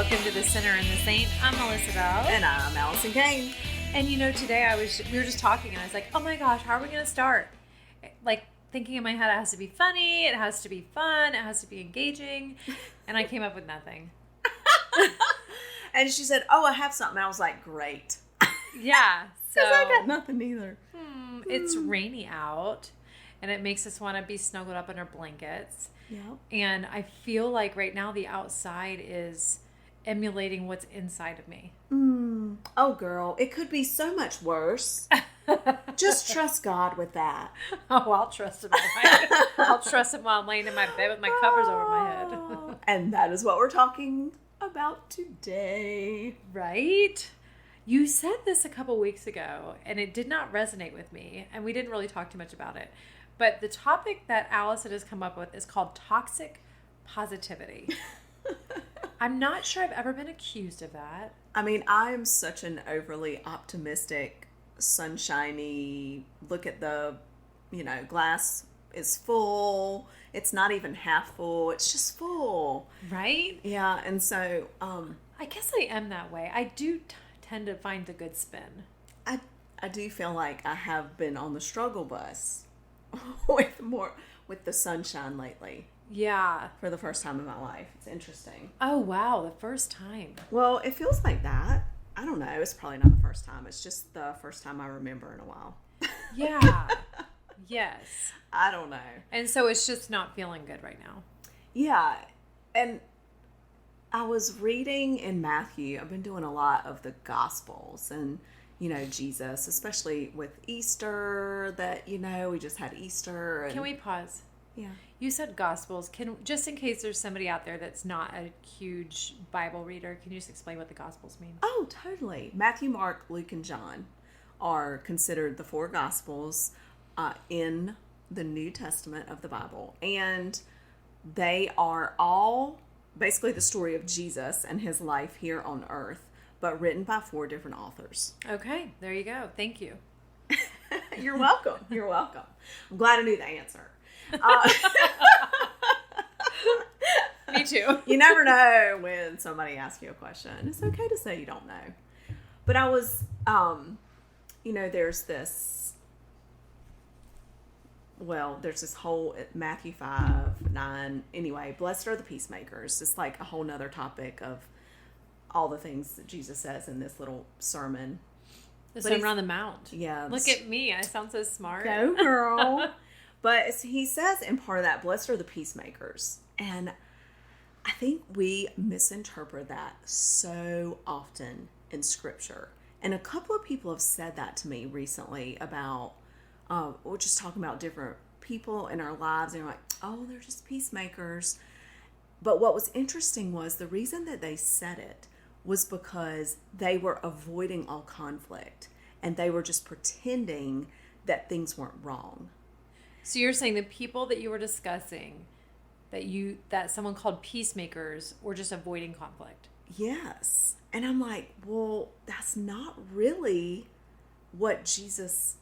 Welcome to The Sinner and the Saint. I'm Melissa Bell. And I'm Allison Kane. And today we were just talking and I was like, oh my gosh, how are we going to start? Like thinking in my head, it has to be funny, it has to be fun, it has to be engaging. And I came up with nothing. And she said, oh, I have something. I was like, great. Yeah. So I got nothing either. It's rainy out and it makes us want to be snuggled up in our blankets. Yep. And I feel like right now the outside is emulating what's inside of me. Oh, girl, it could be so much worse. Just trust God with that. Oh, I'll trust him. I'll trust him while I'm laying in my bed with my covers over my head. And that is what we're talking about today. Right? You said this a couple weeks ago, and it did not resonate with me, and we didn't really talk too much about it. But the topic that Allison has come up with is called toxic positivity. I'm not sure I've ever been accused of that. I mean, I am such an overly optimistic, sunshiny, look at the, glass is full. It's not even half full. It's just full. Right? Yeah. And so, I guess I am that way. I do tend to find the good spin. I do feel like I have been on the struggle bus with the sunshine lately. Yeah. For the first time in my life. It's interesting. Oh, wow. The first time. Well, it feels like that. I don't know. It's probably not the first time. It's just the first time I remember in a while. Yeah. Yes. I don't know. And so it's just not feeling good right now. Yeah. And I was reading in Matthew. I've been doing a lot of the Gospels and, Jesus, especially with Easter that, we just had Easter. And, can we pause? Yeah. You said Gospels. Just in case there's somebody out there that's not a huge Bible reader, can you just explain what the Gospels mean? Oh, totally. Matthew, Mark, Luke, and John are considered the four Gospels in the New Testament of the Bible. And they are all basically the story of Jesus and his life here on earth, but written by four different authors. Okay, there you go. Thank you. You're welcome. You're welcome. I'm glad I knew the answer. Me too. You never know when somebody asks you a question. It's okay to say you don't know. But I was, there's this whole Matthew 5:9. Anyway, blessed are the peacemakers. It's like a whole nother topic of all the things that Jesus says in this little sermon. The Sermon on the Mount. Yeah. Look at me. I sound so smart. Go, girl. But he says in part of that, blessed are the peacemakers. And I think we misinterpret that so often in Scripture. And a couple of people have said that to me recently about, we're just talking about different people in our lives. And you're like, oh, they're just peacemakers. But what was interesting was the reason that they said it was because they were avoiding all conflict. And they were just pretending that things weren't wrong. So you're saying the people that you were discussing that someone called peacemakers were just avoiding conflict. Yes. And I'm like, well, that's not really what Jesus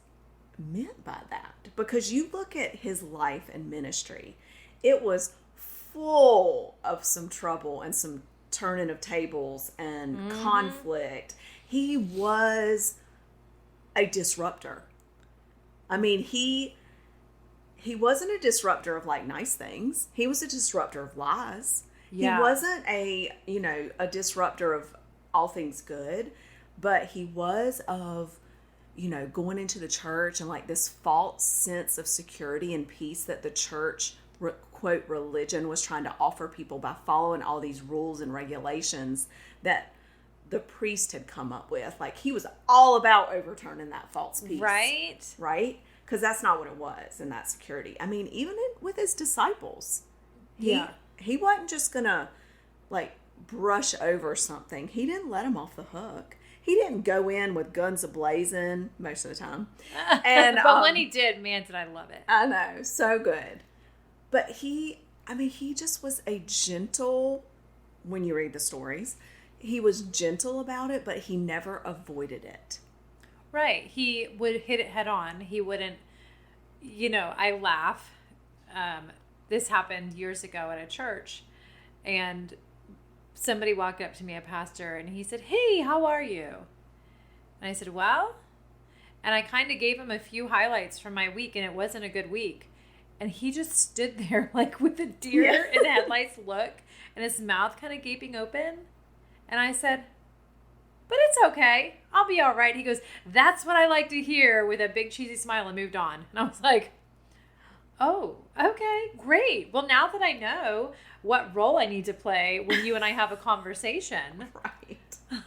meant by that. Because you look at his life and ministry, it was full of some trouble and some turning of tables and conflict. He was a disruptor. I mean, he wasn't a disruptor of like nice things. He was a disruptor of lies. Yeah. He wasn't a disruptor of all things good, but he was of, going into the church and like this false sense of security and peace that the church, quote, religion was trying to offer people by following all these rules and regulations that the priest had come up with. Like he was all about overturning that false peace. Right? Right? Because that's not what it was in that security. I mean, even with his disciples, he wasn't just going to, like, brush over something. He didn't let them off the hook. He didn't go in with guns a-blazing most of the time. And but when he did, man, did I love it. I know. So good. But he just was a gentle, when you read the stories, he was gentle about it, but he never avoided it. Right. He would hit it head on. He wouldn't, I laugh. This happened years ago at a church, and somebody walked up to me, a pastor, and he said, "Hey, how are you?" And I said, "Well," and I kind of gave him a few highlights from my week, and it wasn't a good week. And he just stood there like with a deer in the headlights look and his mouth kind of gaping open. And I said, "But it's okay. I'll be all right." He goes, "That's what I like to hear," with a big cheesy smile, and moved on. And I was like, "Oh, okay, great. Well, now that I know what role I need to play when you and I have a conversation." Right.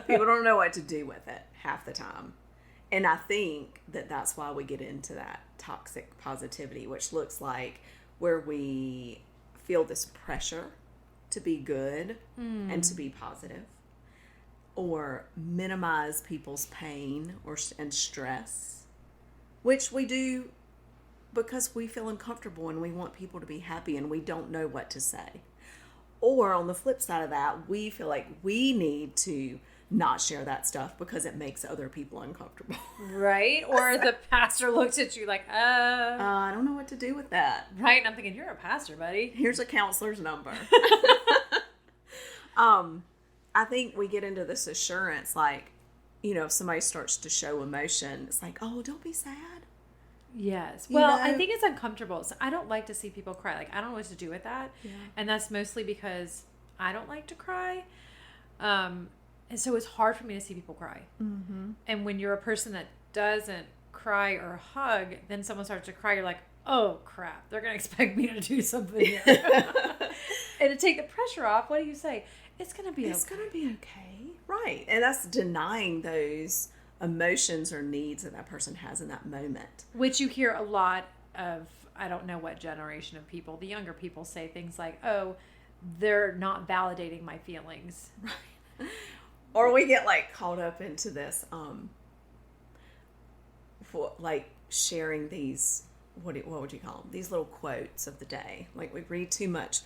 People don't know what to do with it half the time. And I think that that's why we get into that toxic positivity, which looks like where we feel this pressure to be good and to be positive, or minimize people's pain and stress, which we do because we feel uncomfortable and we want people to be happy and we don't know what to say. Or on the flip side of that, we feel like we need to not share that stuff because it makes other people uncomfortable. Right? Or the pastor looks at you like, I don't know what to do with that. Right? And I'm thinking, you're a pastor, buddy. Here's a counselor's number. I think we get into this assurance, like, if somebody starts to show emotion, it's like, oh, don't be sad. Yes. Well, I think it's uncomfortable. So I don't like to see people cry. Like, I don't know what to do with that. Yeah. And that's mostly because I don't like to cry. And so it's hard for me to see people cry. Mm-hmm. And when you're a person that doesn't cry or hug, then someone starts to cry, you're like, oh, crap. They're going to expect me to do something here. And to take the pressure off, what do you say? It's going to be okay. It's going to be okay. Right. And that's denying those emotions or needs that person has in that moment. Which you hear a lot of, I don't know what generation of people, the younger people say things like, oh, they're not validating my feelings. Right. Or we get like caught up into this, like sharing these, what would you call them? These little quotes of the day. Like we read too much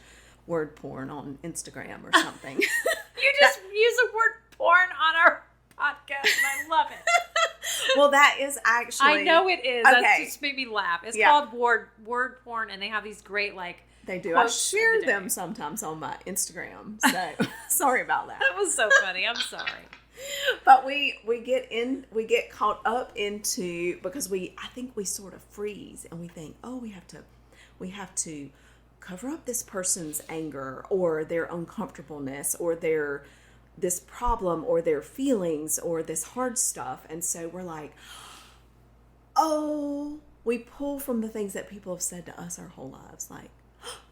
word porn on Instagram or something. You just use the word porn on our podcast, and I love it. Well, that is actually. I know it is. Okay. That just made me laugh. It's called word porn, and they have these great They do. I share them sometimes on my Instagram. So sorry about that. That was so funny. I'm sorry. But we get caught up into, because I think we sort of freeze and we think, oh, we have to cover up this person's anger or their uncomfortableness or this problem or their feelings or this hard stuff. And so we're like, oh, we pull from the things that people have said to us our whole lives, like,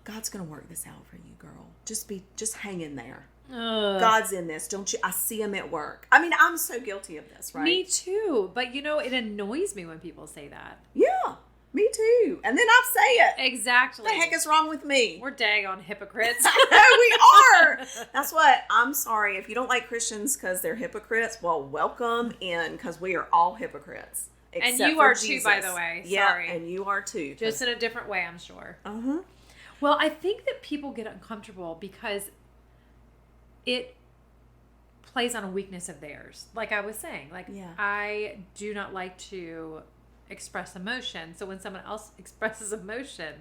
God's going to work this out for you, girl. Just hang in there. God's in this. Don't you? I see him at work. I mean, I'm so guilty of this, right? Me too. But it annoys me when people say that. Yeah, me too. And then I say it. Exactly. What the heck is wrong with me? We're daggone hypocrites. We are. That's what, I'm sorry. If you don't like Christians because they're hypocrites, well, welcome in, because we are all hypocrites. And you are too, by the way. Yeah, sorry. and you are too. Just in a different way, I'm sure. Uh-huh. Well, I think that people get uncomfortable because it plays on a weakness of theirs. Like I was saying, I do not like to express emotion. So when someone else expresses emotion,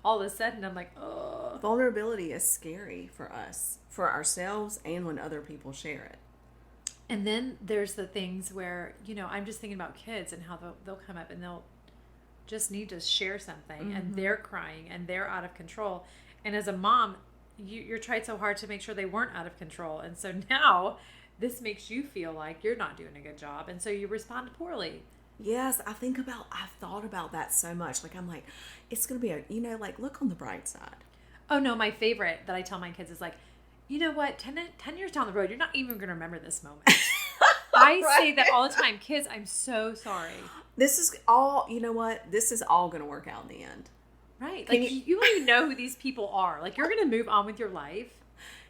all of a sudden I'm like, oh. Vulnerability is scary for us, for ourselves, and when other people share it. And then there's the things where, I'm just thinking about kids and how they'll come up and they'll just need to share something, and they're crying and they're out of control. And as a mom, you're tried so hard to make sure they weren't out of control. And so now this makes you feel like you're not doing a good job. And so you respond poorly. Yes, I've thought about that so much. Like, I'm like, it's going to be look on the bright side. Oh no, my favorite that I tell my kids is like, you know what, 10 years down the road, you're not even going to remember this moment. I say that all the time. Kids, I'm so sorry. This is all, this is all going to work out in the end. Right. Like, you don't even know who these people are. Like, you're going to move on with your life.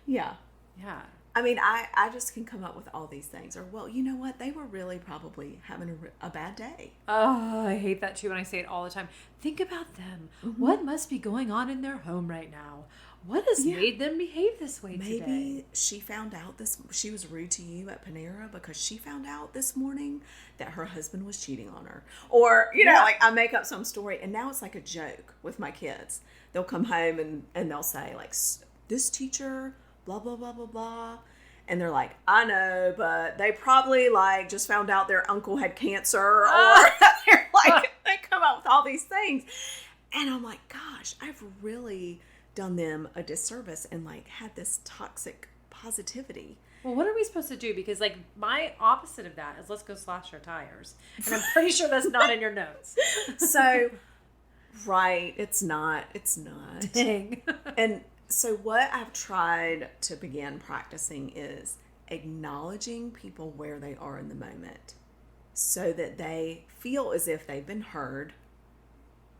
Yeah. Yeah. I mean, I just can come up with all these things. Or, well, you know what? They were really probably having a bad day. Oh, I hate that too when I say it all the time. Think about them. Mm-hmm. What must be going on in their home right now? What has made them behave this way today? Maybe she found out she was rude to you at Panera because she found out this morning that her husband was cheating on her. Or, I make up some story, and now it's like a joke with my kids. They'll come home and they'll say, like, this teacher blah, blah, blah, blah, blah. And they're like, I know, but they probably like just found out their uncle had cancer, or they're like, they come up with all these things. And I'm like, gosh, I've really done them a disservice and like had this toxic positivity. Well, what are we supposed to do? Because like my opposite of that is let's go slash our tires. And I'm pretty sure that's not in your notes. So, right, it's not. Dang. And so what I've tried to begin practicing is acknowledging people where they are in the moment so that they feel as if they've been heard.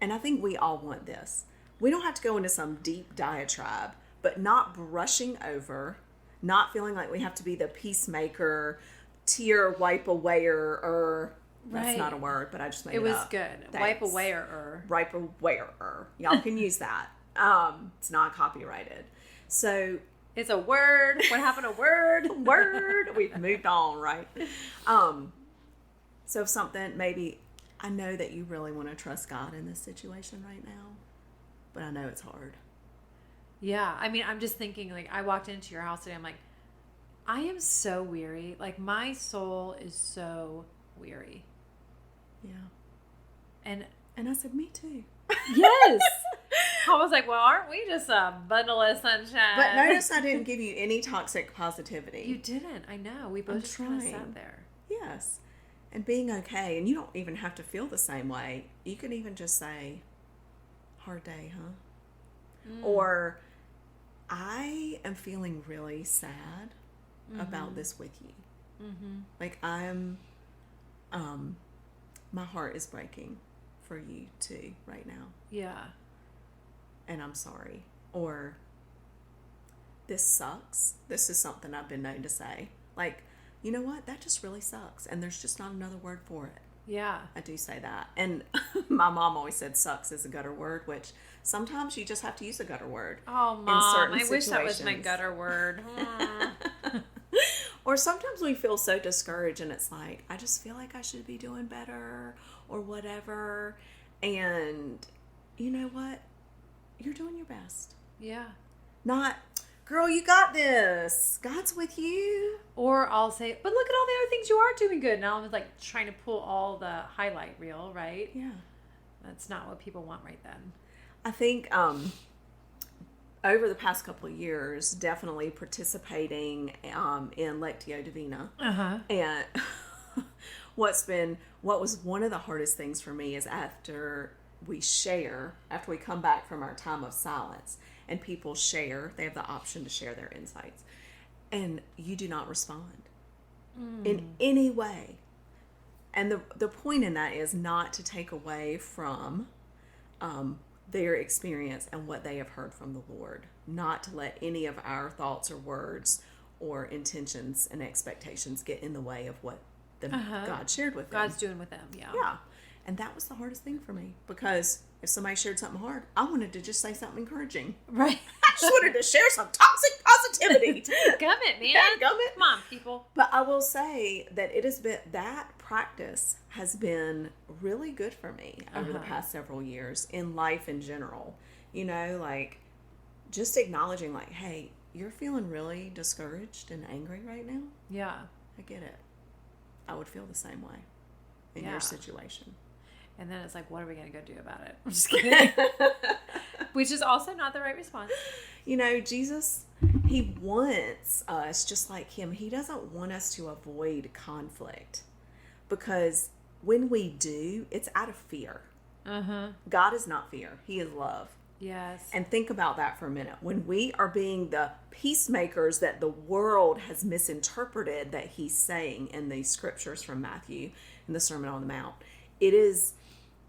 And I think we all want this. We don't have to go into some deep diatribe, but not brushing over, not feeling like we have to be the peacemaker, tear wipe awayer, or that's not a word, but I just made it up. It was good. Thanks. Wipe awayer. Wipe awayer. Y'all can use that. It's not copyrighted. So it's a word. What happened to word? Word. We've moved on, right? So something, maybe, I know that you really want to trust God in this situation right now, but I know it's hard. Yeah. I mean, I'm just thinking, like, I walked into your house today. I'm like, I am so weary. Like, my soul is so weary. Yeah. And I said, me too. Yes. I was like, well, aren't we just a bundle of sunshine? But notice I didn't give you any toxic positivity. You didn't. I know. We both just kind of sat there. Yes. And being okay. And you don't even have to feel the same way. You can even just say, hard day, huh? Or, I am feeling really sad about this with you. Like, my heart is breaking for you too right now. Yeah. And I'm sorry. Or, this sucks. This is something I've been known to say. Like, you know what? That just really sucks. And there's just not another word for it. Yeah. I do say that. And my mom always said sucks is a gutter word, which sometimes you just have to use a gutter word. Oh, Mom, I wish that was my gutter word. Or sometimes we feel so discouraged and it's like, I just feel like I should be doing better or whatever. And you know what? You're doing your best. Yeah. Not, girl, you got this. God's with you. Or I'll say, but look at all the other things you are doing good. And I'm like trying to pull all the highlight reel, right? Yeah. That's not what people want right then. I think over the past couple of years, definitely participating in Lectio Divina. And what was one of the hardest things for me is after we come back from our time of silence and people share, they have the option to share their insights, and you do not respond in any way. And the point in that is not to take away from their experience and what they have heard from the Lord, not to let any of our thoughts or words or intentions and expectations get in the way of what God shared with them. God's doing with them, yeah. Yeah. And that was the hardest thing for me, because if somebody shared something hard, I wanted to just say something encouraging. Right. I just wanted to share some toxic positivity. Gummit, man. Gummit. Come on, people. But I will say that that practice has been really good for me over the past several years in life in general. You know, like just acknowledging like, hey, you're feeling really discouraged and angry right now. Yeah. I get it. I would feel the same way in your situation. And then it's like, what are we going to go do about it? I'm just kidding. Which is also not the right response. You know, Jesus, he wants us just like him. He doesn't want us to avoid conflict, because when we do, it's out of fear. God is not fear. He is love. Yes. And think about that for a minute. When we are being the peacemakers that the world has misinterpreted that he's saying in the scriptures from Matthew in the Sermon on the Mount, it is,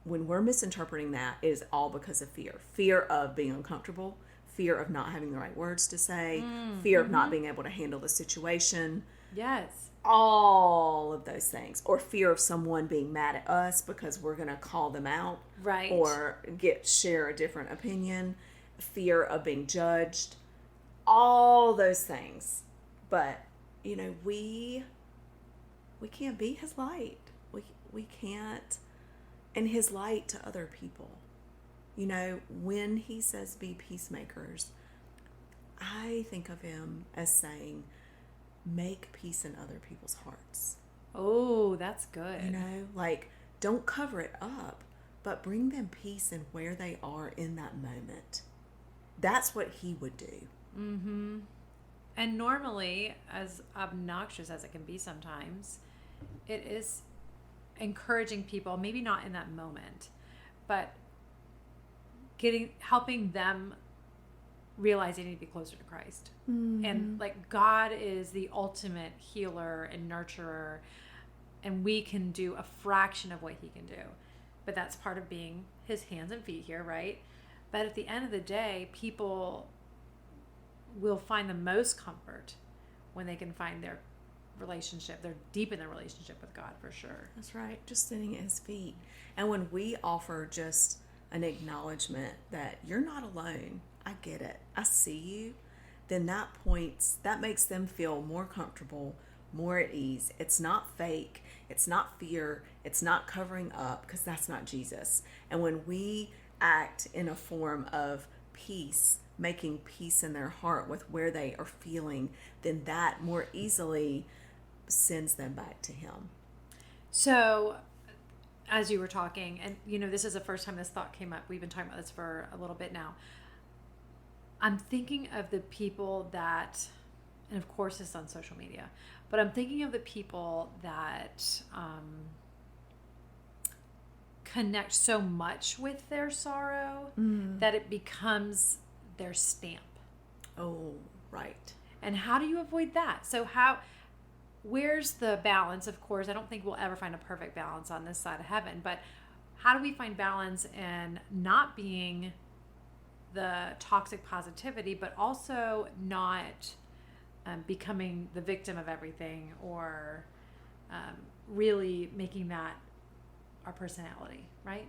when we're misinterpreting that, it is all because of fear. Fear of being uncomfortable, fear of not having the right words to say, fear of not being able to handle the situation. Yes. All of those things. Or fear of someone being mad at us because we're going to call them out. Right. Or share a different opinion. Fear of being judged. All those things. But, you know, we can't be his light. We can't. And his light to other people. You know, when he says be peacemakers, I think of him as saying, make peace in other people's hearts. Oh, that's good. You know, like, don't cover it up, but bring them peace in where they are in that moment. That's what he would do. Mm-hmm. And normally, as obnoxious as it can be sometimes, it is encouraging people, maybe not in that moment, but helping them realize they need to be closer to Christ. Mm-hmm. And like, God is the ultimate healer and nurturer, and we can do a fraction of what he can do. But that's part of being his hands and feet here, right? But at the end of the day, people will find the most comfort when they can find their relationship. They're deep in their relationship with God, for sure. That's right. Just sitting at his feet. And when we offer just an acknowledgement that you're not alone, I get it, I see you, then that makes them feel more comfortable, more at ease. It's not fake. It's not fear. It's not covering up, because that's not Jesus. And when we act in a form of peace, making peace in their heart with where they are feeling, then that more easily sends them back to him. So, as you were talking, and this is the first time this thought came up. We've been talking about this for a little bit now. I'm thinking of the people that, and of course it's on social media, but I'm thinking of the people that connect so much with their sorrow that it becomes their stamp. Oh, right. And how do you avoid that? So where's the balance? Of course, I don't think we'll ever find a perfect balance on this side of heaven, but how do we find balance in not being the toxic positivity, but also not becoming the victim of everything, or really making that our personality, right?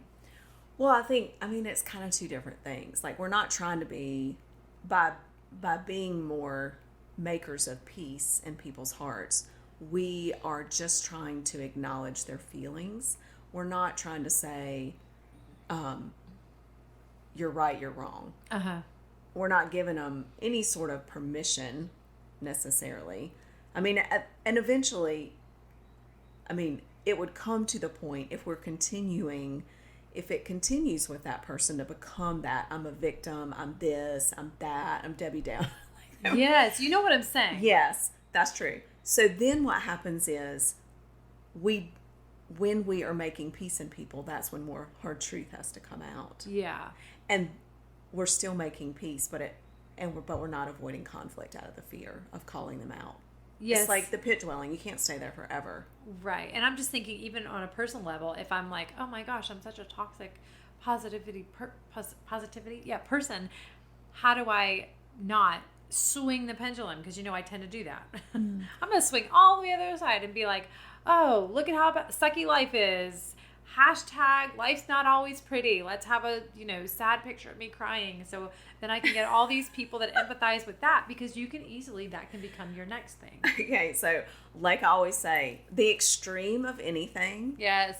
Well, I mean, it's kind of two different things. Like, we're not trying to be, by being more makers of peace in people's hearts, we are just trying to acknowledge their feelings. We're not trying to say, you're right, you're wrong. Uh-huh. We're not giving them any sort of permission necessarily. I mean, and eventually, it would come to the point, if it continues with that person to become that, I'm a victim, I'm this, I'm that, I'm Debbie Down. Yes, you know what I'm saying. Yes, that's true. So then what happens is, when we are making peace in people, that's when more hard truth has to come out. Yeah. And we're still making peace, but we're not avoiding conflict out of the fear of calling them out. Yes. It's like the pit dwelling. You can't stay there forever. Right. And I'm just thinking, even on a personal level, if I'm like, oh my gosh, I'm such a toxic positivity person, how do I not swing the pendulum? Because I tend to do that. I'm going to swing all the way to the other side and be like, oh, look at how sucky life is. Hashtag life's not always pretty. Let's have a, sad picture of me crying. So then I can get all these people that empathize with that, because that can become your next thing. Okay. So like I always say, the extreme of anything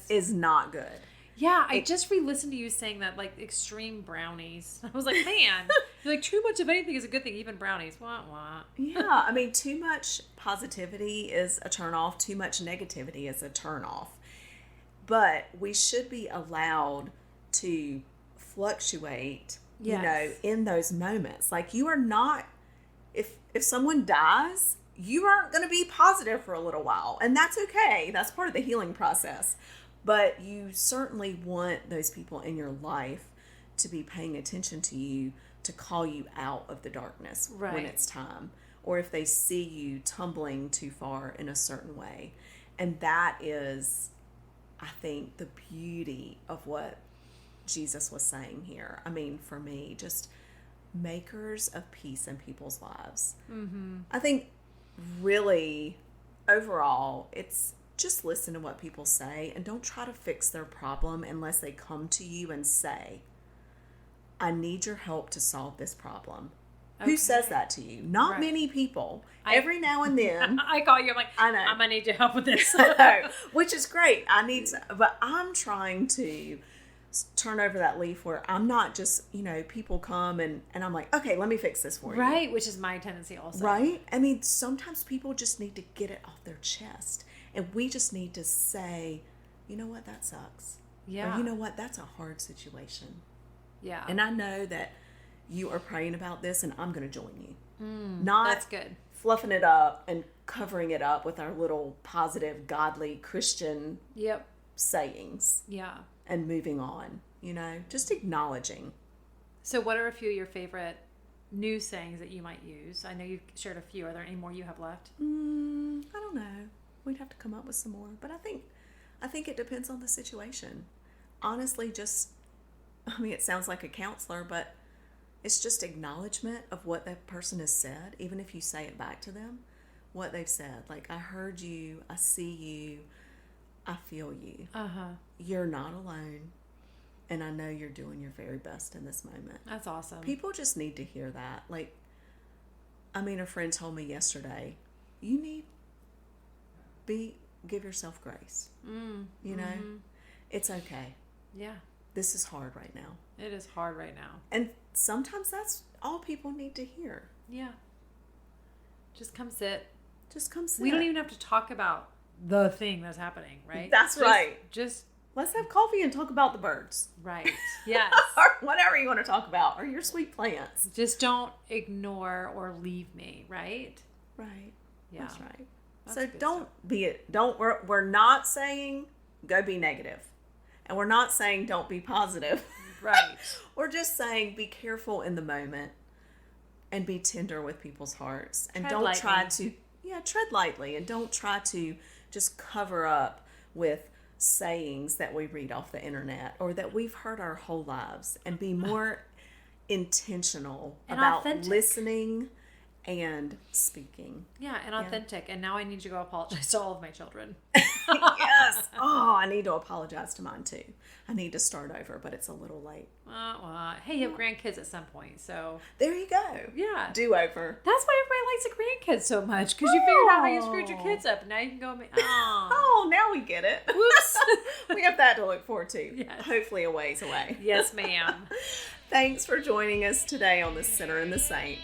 is not good. Yeah. I just re-listened to you saying that, like, extreme brownies. I was like, man, like, too much of anything is a good thing. Even brownies. Wah, wah. Yeah. I mean, too much positivity is a turnoff. Too much negativity is a turnoff. But we should be allowed to fluctuate, in those moments. Like, you are not, if someone dies, you aren't going to be positive for a little while. And that's okay. That's part of the healing process. But you certainly want those people in your life to be paying attention to you, to call you out of the darkness when it's time. Or if they see you tumbling too far in a certain way. And that is, I think, the beauty of what Jesus was saying here. I mean, for me, just makers of peace in people's lives. Mm-hmm. I think really, overall, it's just listen to what people say and don't try to fix their problem unless they come to you and say, I need your help to solve this problem. Okay. Who says that to you? Not many people. Every now and then. I call you. I'm like, I know. I'm going to need your help with this. I know, which is great. But I'm trying to turn over that leaf where I'm not just, people come and I'm like, okay, let me fix this for you. Right, which is my tendency also. Right? I mean, sometimes people just need to get it off their chest. And we just need to say, you know what, that sucks. Yeah. Or you know what, that's a hard situation. Yeah. And I know that you are praying about this and I'm going to join you. That's good. Fluffing it up and covering it up with our little positive, godly, Christian sayings. Yeah. And moving on, just acknowledging. So what are a few of your favorite new sayings that you might use? I know you've shared a few. Are there any more you have left? I don't know. We'd have to come up with some more. But I think it depends on the situation. Honestly, it sounds like a counselor, but it's just acknowledgement of what that person has said, even if you say it back to them, what they've said. Like, I heard you, I see you, I feel you. You're not alone. And I know you're doing your very best in this moment. That's awesome. People just need to hear that. Like, a friend told me yesterday, give yourself grace. It's okay. Yeah. This is hard right now. It is hard right now. And sometimes that's all people need to hear. Yeah. Just come sit. We don't even have to talk about the thing that's happening, right? That's right. Just let's have coffee and talk about the birds. Right. Yes. Or whatever you want to talk about, or your sweet plants. Just don't ignore or leave me, right? Right. Yeah. That's right. So we're not saying go be negative. And we're not saying don't be positive. Right. We're just saying be careful in the moment and be tender with people's hearts. And tread lightly and don't try to just cover up with sayings that we read off the internet or that we've heard our whole lives, and be more intentional and about authentic. Listening and speaking. Yeah, and authentic. And now I need to go apologize to all of my children. Yes. Oh, I need to apologize to mine too. I need to start over, but it's a little late. Hey, you have grandkids at some point, so there you go. Yeah. Do over. That's why everybody likes the grandkids so much, because you figured out how you screwed your kids up, and now you can go. Oh, now we get it. Whoops. We have that to look forward to. Yes. Hopefully a ways away. Yes, ma'am. Thanks for joining us today on The Sinner and the Saint.